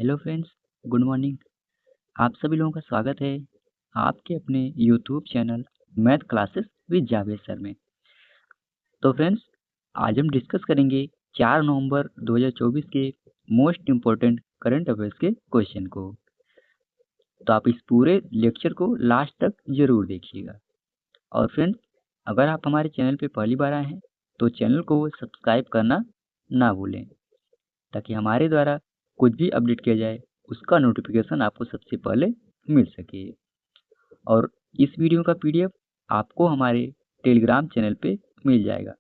Hello friends, good morning. आप सभी लोगों का स्वागत है आपके अपने YouTube channel math classes with Javed sir में। तो फ्रेंड्स, आज हम डिस्कस करेंगे 4 नवंबर 2024 के मोस्ट इम्पोर्टेंट करंट अफेयर्स के क्वेश्चन को। तो आप इस पूरे लेक्चर को लास्ट तक जरूर देखिएगा। और फ्रेंड्स, अगर आप हमारे चैनल पे पहली बार आए हैं तो चैनल को सब्सक्राइब करना ना भूलें, ताकि हमारे द्वारा कुछ भी अपडेट किया जाए उसका नोटिफिकेशन आपको सबसे पहले मिल सके। और इस वीडियो का पीडीएफ आपको हमारे टेलीग्राम चैनल पे मिल जाएगा,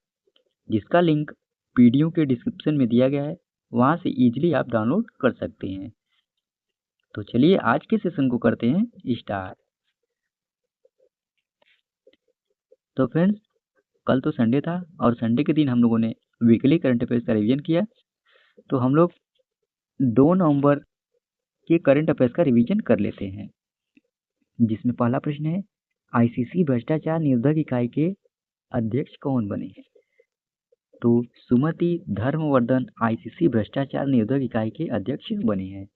जिसका लिंक वीडियो के डिस्क्रिप्शन में दिया गया है। वहां से इजीली आप डाउनलोड कर सकते हैं। तो चलिए आज के सेशन को करते हैं स्टार्ट। तो फ्रेंड्स, कल तो संडे था और संडे के दिन हम लोगों ने वीकली करंट अफेयर्स का रिवीजन किया। तो हम लोग 2 नवंबर के करंट अफेयर्स का रिवीजन कर लेते हैं, जिसमें पहला प्रश्न है, आईसीसी भ्रष्टाचार निरोधक इकाई के अध्यक्ष कौन बने हैं? तो सुमति धर्मवर्धन आईसीसी भ्रष्टाचार निरोधक इकाई के अध्यक्ष बने हैं।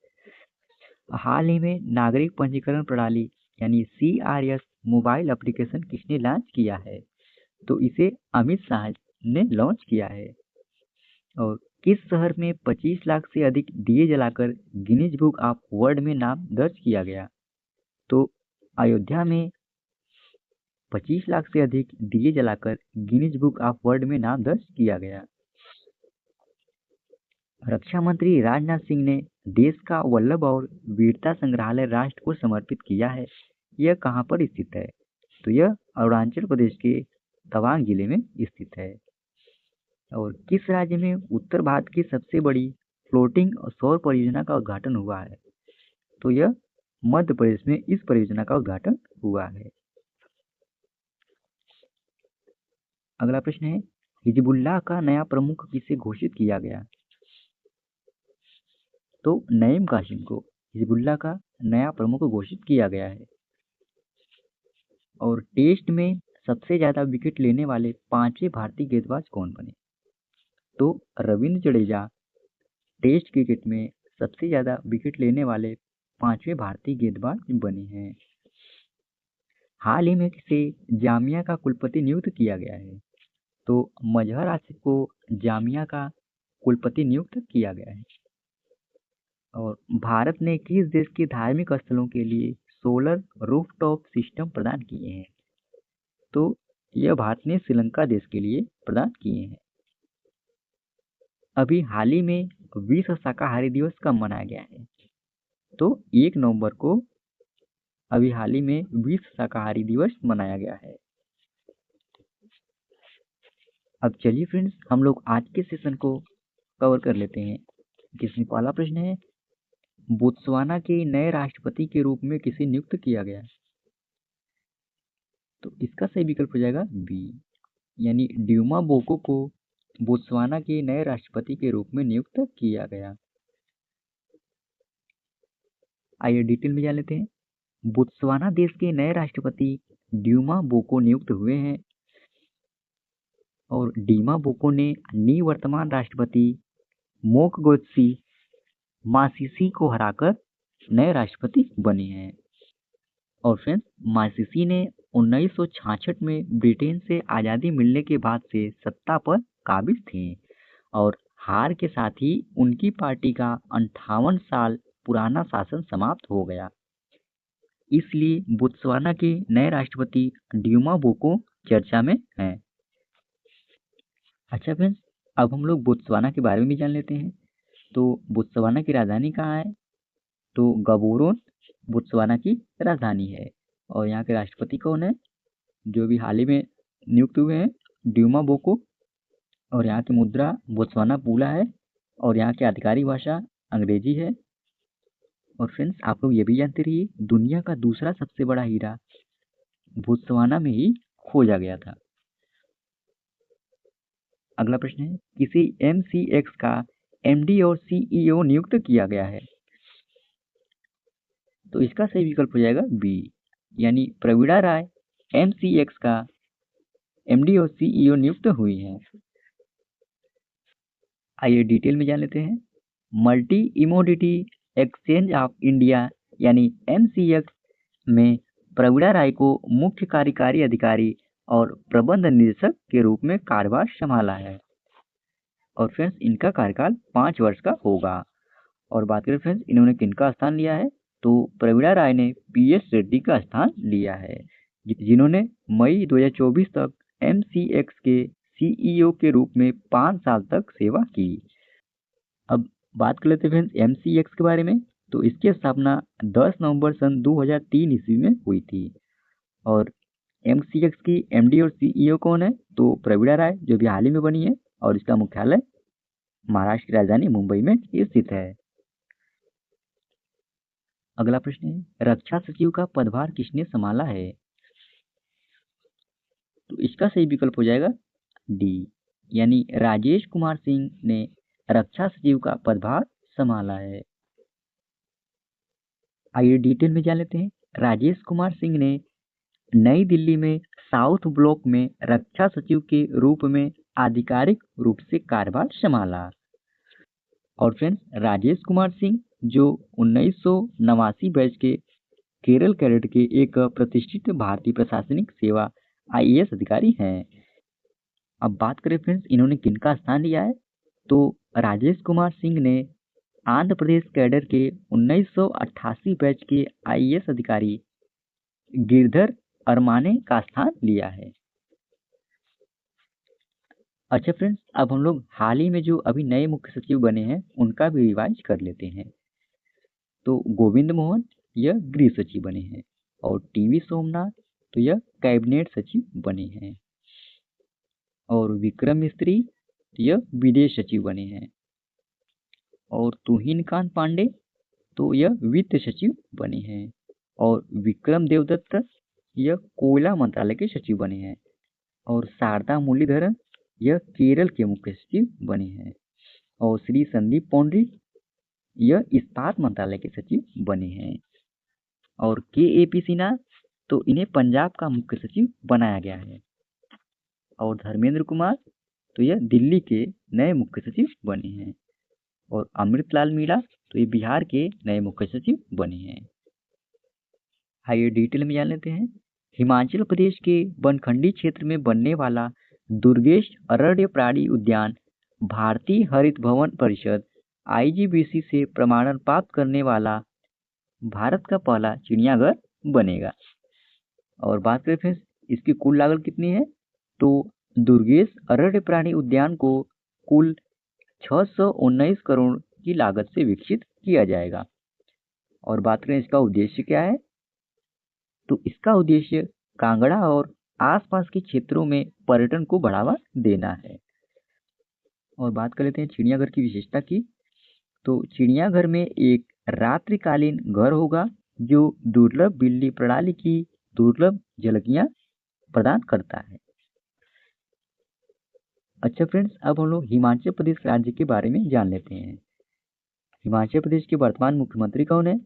हाल ही में नागरिक पंजीकरण प्रणाली यानी सीआरएस मोबाइल एप्लीकेशन किसने लॉन्च किया है? तो इसे अमित शाह ने लॉन्च किया है। और किस शहर में 25 लाख से अधिक दिए जलाकर गिनीज बुक ऑफ वर्ल्ड में नाम दर्ज किया गया? तो अयोध्या में 25 लाख से अधिक दिए जलाकर गिनीज बुक ऑफ वर्ल्ड में नाम दर्ज किया गया। रक्षा मंत्री राजनाथ सिंह ने देश का वल्लभ और वीरता संग्रहालय राष्ट्र को समर्पित किया है। यह कहाँ पर स्थित है? तो यह अरुणाचल प्रदेश के तवांग जिले में स्थित है। और किस राज्य में उत्तर भारत की सबसे बड़ी फ्लोटिंग सौर परियोजना का उद्घाटन हुआ है? तो यह मध्य प्रदेश में इस परियोजना का उद्घाटन हुआ है। अगला प्रश्न है, हिजबुल्लाह का नया प्रमुख किसे घोषित किया गया? तो नईम कासिम को हिजबुल्लाह का नया प्रमुख घोषित किया गया है। और टेस्ट में सबसे ज्यादा विकेट लेने वाले 5वें भारतीय गेंदबाज कौन बने? तो रविंद्र जडेजा टेस्ट क्रिकेट में सबसे ज्यादा विकेट लेने वाले 5वें भारतीय गेंदबाज बने हैं। हाल ही में किसे जामिया का कुलपति नियुक्त किया गया है? तो मजहर आसिफ को जामिया का कुलपति नियुक्त किया गया है। और भारत ने किस देश के धार्मिक स्थलों के लिए सोलर रूफटॉप सिस्टम प्रदान किए हैं? तो यह भारत ने श्रीलंका देश के लिए प्रदान किए हैं। अभी हाल ही में विश्व शाकाहारी दिवस कब मनाया गया है? तो 1 नवंबर को अभी हाल ही में विश्व शाकाहारी दिवस मनाया गया है। अब चलिए फ्रेंड्स, हम लोग आज के सेशन को कवर कर लेते हैं, जिसमें पहला प्रश्न है, बोत्सवाना के नए राष्ट्रपति के रूप में किसे नियुक्त किया गया? तो इसका सही विकल्प हो जाएगा बी, यानी ड्यूमा बोको को बोत्सवाना के नए राष्ट्रपति के रूप में नियुक्त किया गया। आइए डिटेल में जान लेते हैं। बोत्सवाना देश के नए राष्ट्रपति ड्यूमा बोको नियुक्त हुए हैं। और डीमा बोको ने निवर्तमान राष्ट्रपति मोकगोत्सी मासिसी को हराकर नए राष्ट्रपति बने हैं। और फ्रेंड्स, मासिसी ने 1966 में ब्रिटेन से आज़ादी मिलने के बाद से सत्ता पर काबिज थे। और हार के साथ ही उनकी पार्टी का 58 साल पुराना शासन समाप्त हो गया। इसलिए बोत्सवाना के नए राष्ट्रपति ड्यूमा बोको चर्चा में हैं। अच्छा फ्रेंड्स, अब हम लोग बोत्सवाना के बारे में भी जान लेते हैं। तो बोत्सवाना की राजधानी कहाँ है? तो गाबोरोन बोत्सवाना की राजधानी है। और यहाँ के राष्ट्रपति कौन है? जो भी हाल ही में नियुक्त हुए हैं, ड्यूमा बोको। और यहाँ की मुद्रा बोत्सवाना पूला है। और यहाँ की आधिकारिक भाषा अंग्रेजी है। और फ्रेंड्स, आप लोग ये भी जानते रहिए, दुनिया का दूसरा सबसे बड़ा हीरा बोत्सवाना में ही खोजा गया था। अगला प्रश्न है, किसी एमसीएक्स का एमडी और सीईओ नियुक्त किया गया है? तो इसका सही विकल्प हो जाएगा बी, यानी प्रवीणा राय एमसीएक्स का एमडी और सीईओ नियुक्त हुई हैं। आइए डिटेल में जान लेते हैं। मल्टी इमोडिटी एक्सचेंज ऑफ इंडिया यानी MCX में प्रवीणा राय को मुख्य कार्यकारी अधिकारी और प्रबंध निदेशक के रूप में कार्यभार संभाला है। और फ्रेंड्स इनका कार्यकाल 5 वर्ष का होगा। और बात करें फ्रेंड्स इन्होंने किनका स्थान लिया है, तो प्रवीणा राय ने PS रेड्डी का स्थान लिया है, जिन्होंने मई 2024 तक MCX के CEO के रूप में 5 साल तक सेवा की। अब बात कर लेते हैं फ्रेंड्स MCX के बारे में। तो इसकी स्थापना 10 नवंबर सन 2003 ईस्वी में हुई थी। और MCX की MD और CEO कौन है, तो प्रवीणा राय, जो भी हाल ही में बनी है, और इसका मुख्यालय महाराष्ट्र की राजधानी मुंबई में स्थित है। अगला प्रश्न है, रक्षा सचिव का पदभार किसने संभाला है? तो इसका सही विकल्प हो जाएगा डी, यानी राजेश कुमार सिंह ने रक्षा सचिव का पदभार संभाला है। आइए डिटेल में जान लेते हैं। राजेश कुमार सिंह ने नई दिल्ली में साउथ ब्लॉक में रक्षा सचिव के रूप में आधिकारिक रूप से कार्यभार संभाला। और फ्रेंड्स राजेश कुमार सिंह जो 1989 बैच के केरल कैडेट के एक प्रतिष्ठित भारतीय प्रशासनिक सेवा IAS अधिकारी हैं। अब बात करें फ्रेंड्स इन्होंने किनका स्थान लिया है, तो राजेश कुमार सिंह ने आंध्र प्रदेश कैडर के 1988 बैच के IAS अधिकारी गिरधर अरमाने का स्थान लिया है। अच्छा फ्रेंड्स अब हम लोग हाल ही में जो अभी नए मुख्य सचिव बने हैं उनका भी रिवाइज कर लेते हैं। तो गोविंद मोहन यह गृह सचिव बने हैं, और TV सोमनाथ तो यह कैबिनेट सचिव बने हैं, और विक्रम मिस्त्री यह विदेश सचिव बने हैं, और तुहिनकांत पांडे तो यह वित्त सचिव बने हैं, और विक्रम देवदत्त यह कोयला मंत्रालय के सचिव बने हैं, और शारदा मुरलीधरन यह केरल के मुख्य सचिव बने हैं, और श्री संदीप पौंडरी यह इस्पात मंत्रालय के सचिव बने हैं, और KAP सिन्हा तो इन्हें पंजाब का मुख्य सचिव बनाया गया है, और धर्मेंद्र कुमार तो यह दिल्ली के नए मुख्य सचिव बने हैं, और अमृतलाल मीणा तो ये बिहार के नए मुख्य सचिव बने हैं। आइए डिटेल में जान लेते हैं। हिमाचल प्रदेश के बनखंडी क्षेत्र में बनने वाला दुर्गेश अरण्य प्राणी उद्यान भारतीय हरित भवन परिषद IGBC से प्रमाणन प्राप्त करने वाला भारत का पहला चिड़ियाघर बनेगा। और बात करें फ्रेंड्स इसकी कुल लागत कितनी है, तो दुर्गेश अरण्य प्राणी उद्यान को कुल 619 करोड़ की लागत से विकसित किया जाएगा। और बात करें इसका उद्देश्य क्या है, तो इसका उद्देश्य कांगड़ा और आसपास के क्षेत्रों में पर्यटन को बढ़ावा देना है। और बात कर लेते हैं चिड़ियाघर की विशेषता की। तो चिड़ियाघर में एक रात्रिकालीन घर होगा जो दुर्लभ बिल्ली प्रणाली की दुर्लभ झलकियां प्रदान करता है। अच्छा फ्रेंड्स अब हम लोग हिमाचल प्रदेश राज्य के बारे में जान लेते हैं। हिमाचल प्रदेश के वर्तमान मुख्यमंत्री कौन है,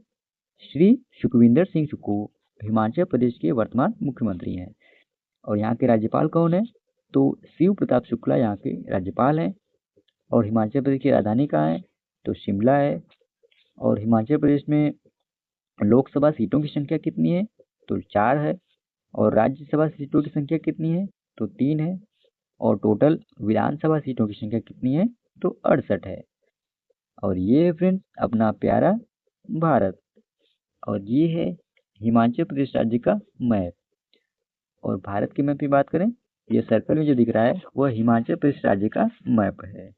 श्री सुखविंदर सिंह सुक्खू हिमाचल प्रदेश के वर्तमान मुख्यमंत्री हैं। और यहाँ के राज्यपाल कौन है, तो शिव प्रताप शुक्ला यहाँ के राज्यपाल हैं। और हिमाचल प्रदेश की राजधानी कहाँ है, तो शिमला है। और हिमाचल प्रदेश में लोकसभा सीटों की संख्या कितनी है, तो 4 है। और राज्यसभा सीटों की संख्या कितनी है, तो 3 है। और टोटल विधानसभा सीटों की संख्या कितनी है, तो 68 है। और ये है फ्रेंड्स अपना प्यारा भारत, और ये है हिमाचल प्रदेश राज्य का मैप। और भारत के मैप की बात करें, ये सर्कल में जो दिख रहा है वह हिमाचल प्रदेश राज्य का मैप है।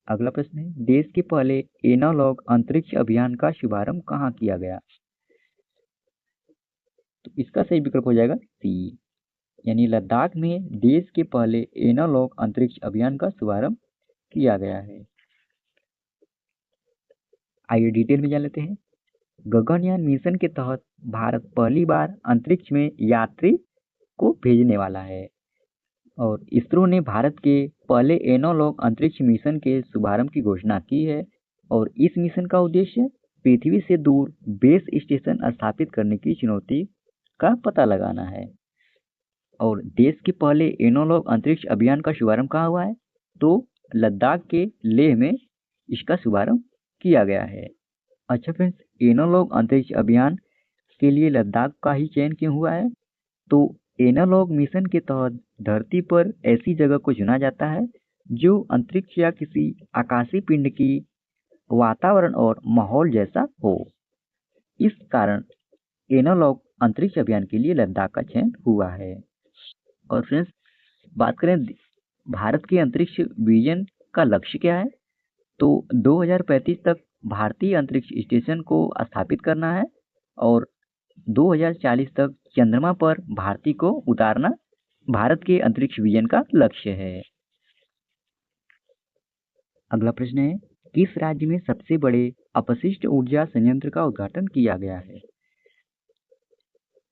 अगला प्रश्न है, देश के पहले एनालॉग अंतरिक्ष अभियान का शुभारंभ कहाँ किया गया? तो इसका सही विकल्प हो जाएगा सी, यानी लद्दाख में देश के पहले एनालॉग अंतरिक्ष अभियान का शुभारंभ किया गया है। आइए डिटेल में जान लेते हैं। गगनयान मिशन के तहत भारत पहली बार अंतरिक्ष में यात्री को भेजने वाला है। और इसरो ने भारत के पहले एनालॉग अंतरिक्ष मिशन के शुभारंभ की घोषणा की है। और इस मिशन का उद्देश्य पृथ्वी से दूर बेस स्टेशन स्थापित करने की चुनौती का पता लगाना है। और देश के पहले एनालॉग अंतरिक्ष अभियान का शुभारंभ कहाँ हुआ है, तो लद्दाख के लेह में इसका शुभारंभ किया गया है। अच्छा फ्रेंड्स, एनालॉग अंतरिक्ष अभियान के लिए लद्दाख का ही चयन क्यों हुआ है? तो एनालॉग मिशन के तहत धरती पर ऐसी जगह को चुना जाता है जो अंतरिक्ष या किसी आकाशीय पिंड की वातावरण और माहौल जैसा हो। इस कारण एनालॉग अंतरिक्ष अभियान के लिए लद्दाख का चयन हुआ है। और फ्रेंड्स, बात करें भारत के अंतरिक्ष विजन का लक्ष्य क्या है? तो 2035 तक भारतीय अंतरिक्ष स्टेशन को स्थापित करना है और 2040 तक चंद्रमा पर भारतीय को उतारना भारत के अंतरिक्ष विजन का लक्ष्य है। अगला प्रश्न है, किस राज्य में सबसे बड़े अपशिष्ट ऊर्जा संयंत्र का उद्घाटन किया गया है?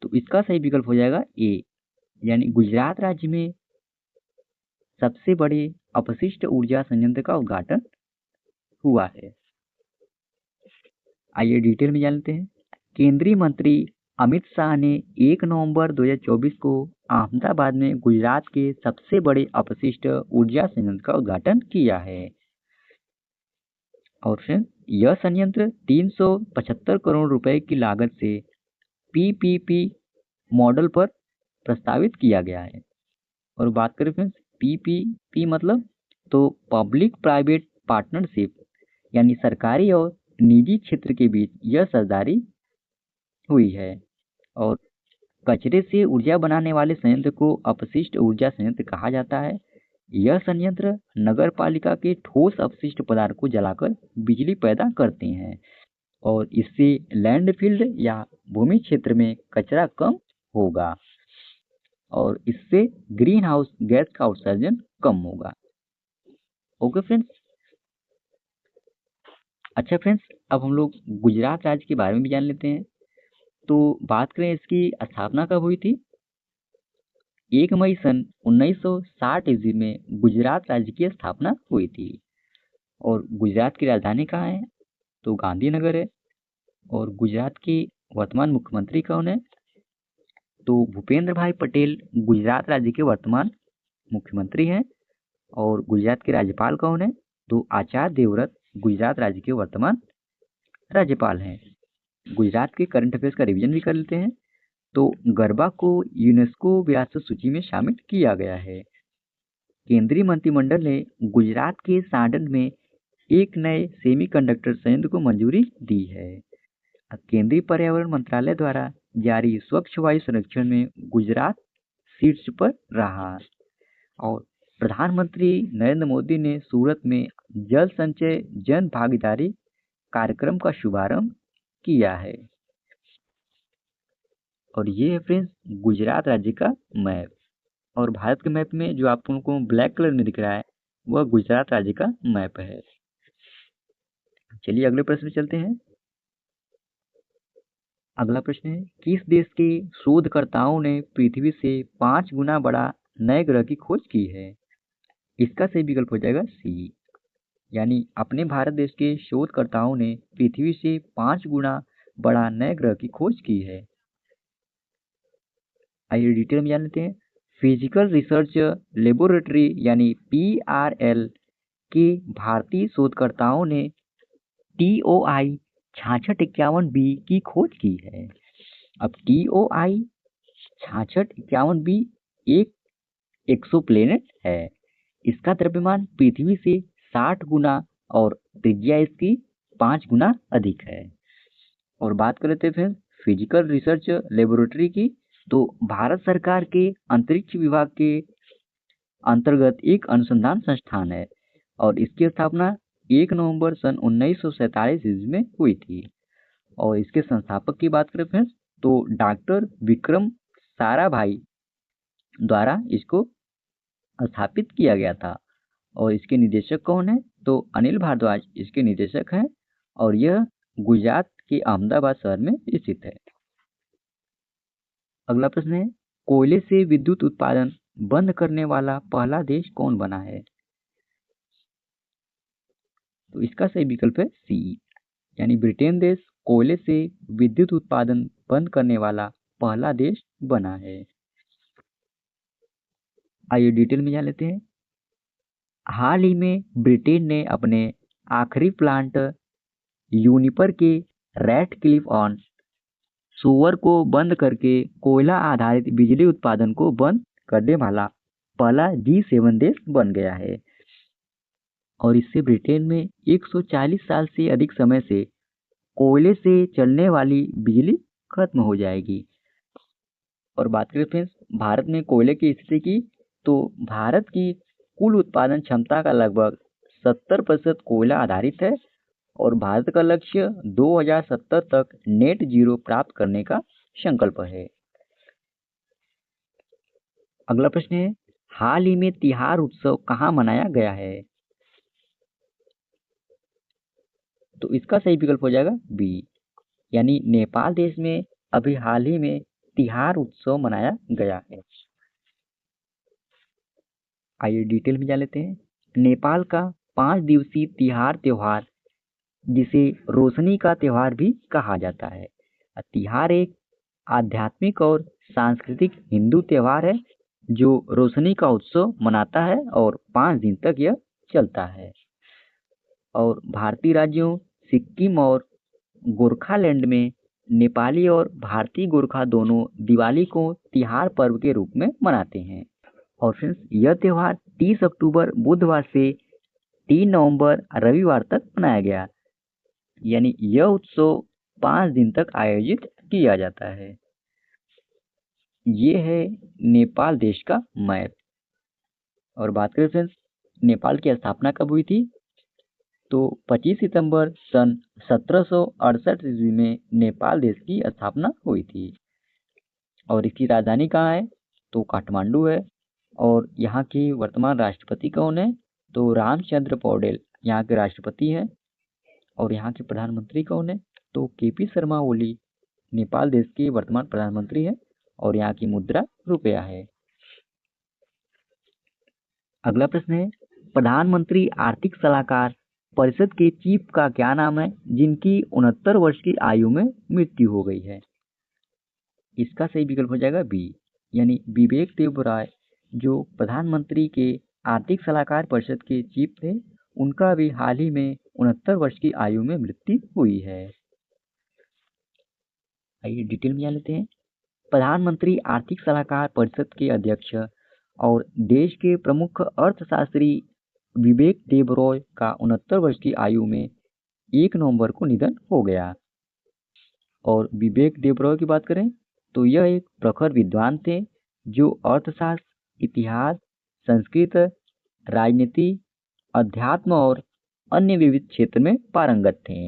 तो इसका सही विकल्प हो जाएगा ए, यानी गुजरात राज्य में सबसे बड़े अपशिष्ट ऊर्जा संयंत्र का उद्घाटन हुआ है। आइए डिटेल में जानते हैं। केंद्रीय मंत्री अमित शाह ने 1 नवंबर 2024 को अहमदाबाद में गुजरात के सबसे बड़े अपशिष्ट ऊर्जा संयंत्र का उद्घाटन किया है। और फिर यह संयंत्र 375 करोड़ रुपए की लागत से पीपीपी मॉडल पर प्रस्तावित किया गया है। और बात करें फ्रेंड्स, पीपीपी मतलब तो पब्लिक प्राइवेट पार्टनरशिप, यानी सरकारी और निजी क्षेत्र के बीच यह साझेदारी हुई है। और कचरे से ऊर्जा बनाने वाले संयंत्र को अपशिष्ट ऊर्जा संयंत्र कहा जाता है। यह संयंत्र नगर पालिका के ठोस अपशिष्ट पदार्थ को जलाकर बिजली पैदा करते हैं और इससे लैंडफिल या भूमि क्षेत्र में कचरा कम होगा और इससे ग्रीन हाउस गैस का उत्सर्जन कम होगा। Okay friends. अच्छा फ्रेंड्स, अब हम लोग गुजरात राज्य के बारे में भी जान लेते हैं। तो बात करें इसकी स्थापना कब हुई थी? 1 मई सन 1960 ईस्वी में गुजरात राज्य की स्थापना हुई थी। और गुजरात की राजधानी कहाँ है? तो गांधीनगर है। और गुजरात के वर्तमान मुख्यमंत्री कौन है? तो भूपेंद्र भाई पटेल गुजरात राज्य के वर्तमान मुख्यमंत्री हैं। और गुजरात के राज्यपाल कौन है? तो आचार्य देवव्रत गुजरात राज्य के वर्तमान राज्यपाल हैं। गुजरात के करंट अफेयर्स का रिवीजन भी कर लेते हैं। तो गरबा को यूनेस्को विरासत सूची में शामिल किया गया है। केंद्रीय मंत्रिमंडल ने गुजरात के सांडन में एक नए सेमीकंडक्टर संयंत्र को मंजूरी दी है। केंद्रीय पर्यावरण मंत्रालय द्वारा जारी स्वच्छ वायु सर्वेक्षण में गुजरात शीर्ष पर रहा। और प्रधानमंत्री नरेंद्र मोदी ने सूरत में जल संचय जन भागीदारी कार्यक्रम का शुभारंभ किया है। और ये है फ्रेंड्स गुजरात राज्य का मैप। और भारत के मैप में जो आप लोगों को ब्लैक कलर में दिख रहा है वह गुजरात राज्य का मैप है। चलिए अगले प्रश्न में चलते हैं। अगला प्रश्न है, किस देश के शोधकर्ताओं ने पृथ्वी से 5 गुना बड़ा नए ग्रह की खोज की है? इसका सही विकल्प हो जाएगा सी, यानी अपने भारत देश के शोधकर्ताओं ने पृथ्वी से 5 गुना बड़ा नए ग्रह की खोज की है। आइए डिटेल में जान लेते हैं। फिजिकल रिसर्च लेबोरेटरी यानी PRL के भारतीय शोधकर्ताओं ने TOI 6651b की खोज की है। अब TOI 6651b एक एक्सोप्लैनेट है। इसका द्रव्यमान पृथ्वी से 60 गुना और त्रिज्या इसकी 5 गुना अधिक है। और बात कर लेते हैं फिजिकल रिसर्च लेबोरेटरी की, तो भारत सरकार के अंतरिक्ष विभाग के अंतर्गत एक अनुसंधान संस्थान है और इसकी स्थापना 1 नवंबर सन 1947 ईस्वी में हुई थी। और इसके संस्थापक की बात करें फ्रेंड्स तो डॉक्टर विक्रम साराभाई द्वारा इसको स्थापित किया गया था। और इसके निदेशक कौन है? तो अनिल भारद्वाज इसके निदेशक हैं और यह गुजरात के अहमदाबाद शहर में स्थित है। अगला प्रश्न है, कोयले से विद्युत उत्पादन बंद करने वाला पहला देश कौन बना है? तो इसका सही विकल्प है सी, यानी ब्रिटेन देश कोयले से विद्युत उत्पादन बंद करने वाला पहला देश बना है। आइए डिटेल में जान लेते हैं। हाल ही में ब्रिटेन ने अपने आखिरी प्लांट यूनिपर के रेड क्लिफ ऑन शोर को बंद करके कोयला आधारित बिजली उत्पादन को बंद करने वाला पहला G7 देश बन गया है। और इससे ब्रिटेन में 140 साल से अधिक समय से कोयले से चलने वाली बिजली खत्म हो जाएगी। और बात करें फ्रेंड्स भारत में कोयले की स्थिति की, तो भारत की कुल उत्पादन क्षमता का लगभग 70% कोयला आधारित है और भारत का लक्ष्य 2070 तक नेट जीरो प्राप्त करने का संकल्प है। अगला प्रश्न है, हाल ही में तिहार उत्सव कहाँ मनाया गया है? तो इसका सही विकल्प हो जाएगा बी, यानी नेपाल देश में अभी हाल ही में तिहार उत्सव मनाया गया है। आइए डिटेल में जान लेते हैं। नेपाल का 5 दिवसीय तिहार त्योहार, जिसे रोशनी का त्योहार भी कहा जाता है। तिहार एक आध्यात्मिक और सांस्कृतिक हिंदू त्योहार है जो रोशनी का उत्सव मनाता है और 5 दिन तक यह चलता है। और भारतीय राज्यों सिक्किम और गोरखालैंड में नेपाली और भारतीय गोरखा दोनों दिवाली को तिहार पर्व के रूप में मनाते हैं। और फ्रेंड्स यह त्योहार 30 अक्टूबर बुधवार से 3 नवंबर रविवार तक मनाया गया, यानी यह उत्सव 5 दिन तक आयोजित किया जाता है। ये है नेपाल देश का मैप। और बात करें फ्रेंड्स नेपाल की स्थापना कब हुई थी, तो 25 सितंबर सन 1768 ईस्वी में नेपाल देश की स्थापना हुई थी। और इसकी राजधानी कहाँ है, तो काठमांडू है। और यहाँ की वर्तमान राष्ट्रपति कौन है, तो रामचंद्र पौडेल यहाँ के राष्ट्रपति हैं। और यहाँ के प्रधानमंत्री कौन है, तो KP शर्मा ओली नेपाल देश के वर्तमान प्रधानमंत्री हैं। और यहाँ की मुद्रा रुपया है। अगला प्रश्न है, प्रधानमंत्री आर्थिक सलाहकार परिषद के चीफ का क्या नाम है जिनकी 69 वर्ष की आयु में मृत्यु हो गई है? इसका सही विकल्प हो जाएगा बी, यानी विवेक देबरॉय जो प्रधानमंत्री के आर्थिक सलाहकार परिषद के चीफ थे, उनका भी हाल ही में 69 वर्ष की आयु में मृत्यु हुई है। आइए डिटेल में जान लेते हैं। प्रधानमंत्री आर्थिक सलाहकार परिषद के अध्यक्ष और देश के प्रमुख अर्थशास्त्री विवेक देबरॉय का 69 वर्ष की आयु में 1 नवंबर को निधन हो गया। और विवेक देबरॉय की बात करें तो यह एक प्रखर विद्वान थे जो अर्थशास्त्र, इतिहास, संस्कृत, राजनीति, अध्यात्म और अन्य विविध क्षेत्र में पारंगत थे।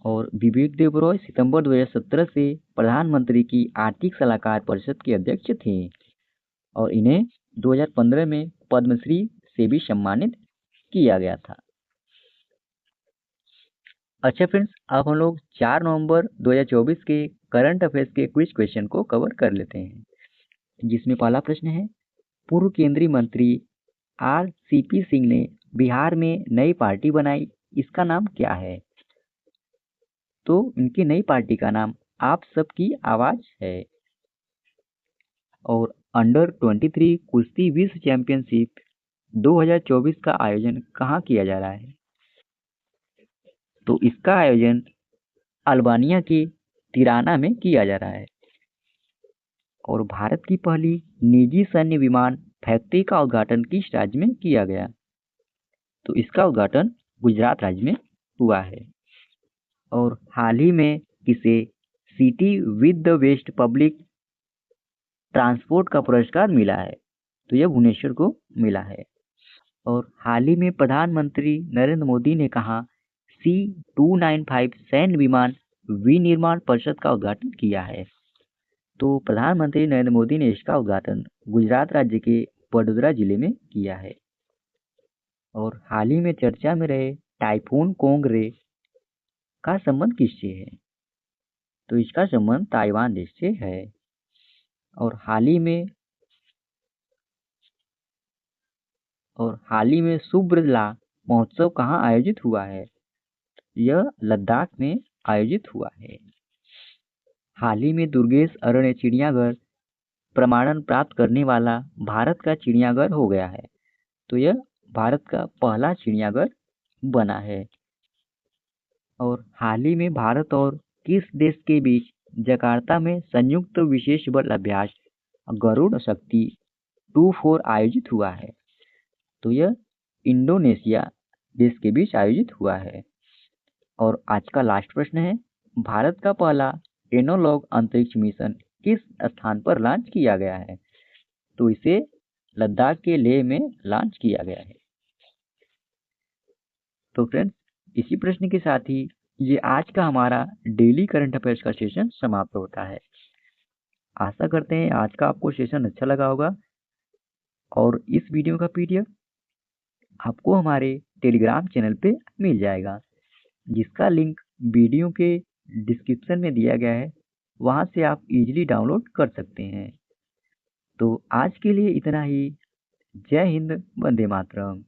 और विवेक देबरॉय सितंबर 2017 से प्रधानमंत्री की आर्थिक सलाहकार परिषद के अध्यक्ष थे और इन्हें 2015 में पद्मश्री से भी सम्मानित किया गया था। अच्छा फ्रेंड्स, अब हम लोग 4 नवंबर 2024 के करंट अफेयर्स के क्विज क्वेश्चन को कवर कर लेते हैं, जिसमें पहला प्रश्न है, पूर्व केंद्रीय मंत्री RCP सिंह ने बिहार में नई पार्टी बनाई, इसका नाम क्या है? तो इनकी नई पार्टी का नाम आप सबकी आवाज है। और अंडर 23 कुश्ती विश्व चैंपियनशिप 2024 का आयोजन कहाँ किया जा रहा है? तो इसका आयोजन अल्बानिया के तिराना में किया जा रहा है। और भारत की पहली निजी सैन्य विमान फैक्ट्री का उद्घाटन किस राज्य में किया गया? तो इसका उद्घाटन गुजरात राज्य में हुआ है। और हाल ही में इसे city with the best public transport का पुरस्कार मिला है, तो यह भुवनेश्वर को मिला है। और हाल ही में प्रधानमंत्री नरेंद्र मोदी ने कहा C295 सैन्य विमान विनिर्माण परिषद का उद्घाटन किया है। तो प्रधानमंत्री नरेंद्र मोदी ने इसका उद्घाटन गुजरात राज्य के वडोदरा जिले में किया है। और हाल ही में चर्चा में रहे टाइफून कोंगरे का संबंध किससे है? तो इसका संबंध ताइवान देश से है। और हाल ही में सुब्रला महोत्सव कहाँ आयोजित हुआ है? यह लद्दाख में आयोजित हुआ है। हाल ही में दुर्गेश अरण्य चिड़ियाघर प्रमाणन प्राप्त करने वाला भारत का चिड़ियाघर हो गया है, तो यह भारत का पहला चिड़ियाघर बना है। और हाल ही में भारत और किस देश के बीच जकार्ता में संयुक्त विशेष बल अभ्यास गरुड़ शक्ति 24 आयोजित हुआ है? तो यह इंडोनेशिया देश के बीच आयोजित हुआ है। और आज का लास्ट प्रश्न है, भारत का पहला एनोलॉग अंतरिक्ष मिशन किस स्थान पर लॉन्च किया गया है? तो इसे लद्दाख के लेह में लॉन्च किया गया है। तो फ्रेंड्स, इसी प्रश्न के साथ ही ये आज का हमारा डेली करंट अफेयर्स का सेशन समाप्त होता है। आशा करते हैं आज का आपको सेशन अच्छा लगा होगा और इस वीडियो का पीडीएफ आपको हमारे टेलीग्राम चैनल पे मिल जाएगा, जिसका लिंक वीडियो के डिस्क्रिप्शन में दिया गया है। वहां से आप इजीली डाउनलोड कर सकते हैं। तो आज के लिए इतना ही। जय हिंद, वंदे मातरम।